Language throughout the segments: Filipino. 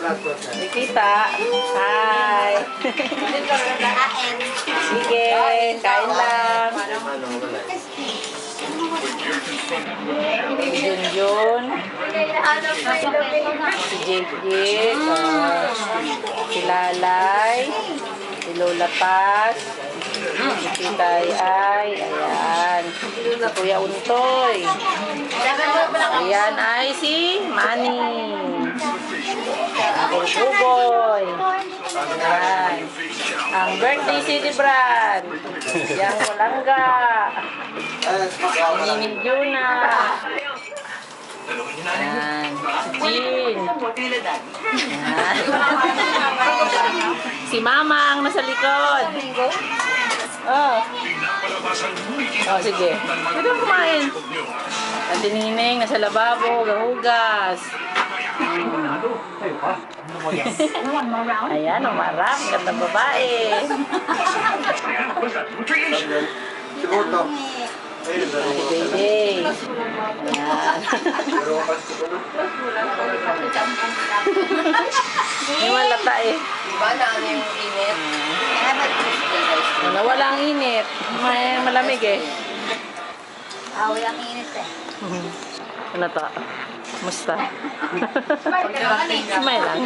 Nikita. Hi. Sige, kain lang. Junjun. Si Jake, si Lalay, si Lola Paz, si Titay Ay, ayan, si Kuya Untoy, ayan ay si Manny, ako Buboy, ayan, ang birthday celebrant, yang Walangga, Nining Juna, ayan, si Jean, ayan. Si Mama ang nasa likod. Oh. Oh, sige. Pwede mo kumain. At si Nining nasa lababo, gahugas. Ayan, umarap. Ganda babae. Si Day. Ayan. May malata eh. Diba na ano yung init? Nawala ang init. May malamig eh. Walang init eh. Ano to? Musta? Smile lang.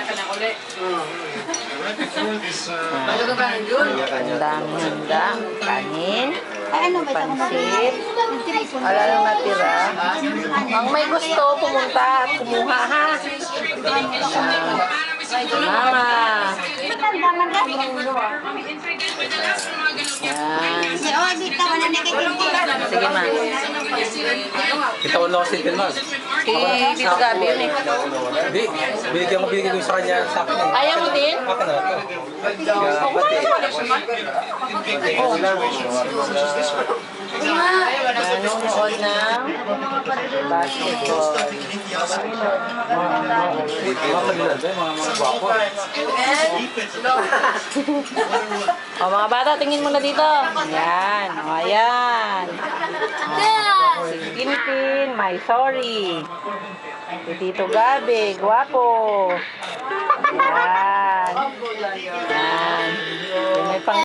Ano ka ba yun? Handang-handang. Kanin. Ay, ano ba ito? Pansit. Wala lang natira. Ang may gusto, pumunta at kumuha ha. Mama. Tanda man ka? Yan. Si Orbit ka man na nakakinti. Sige ma. Kita ko lang kasi din, Mas. Dito gabi yun eh. Hindi. Binigyan ko sa kanya sa akin. Ayaw mo din? Akin na ito. Nanonood ng basketball. Mga kalilan tayo, mga gwapo. O mga bata, tingin mo na dito. Ayan. O ayan. O, si Tintin, my sorry. Si Tito Gabi, gwapo. Ayan. Ayan. May pang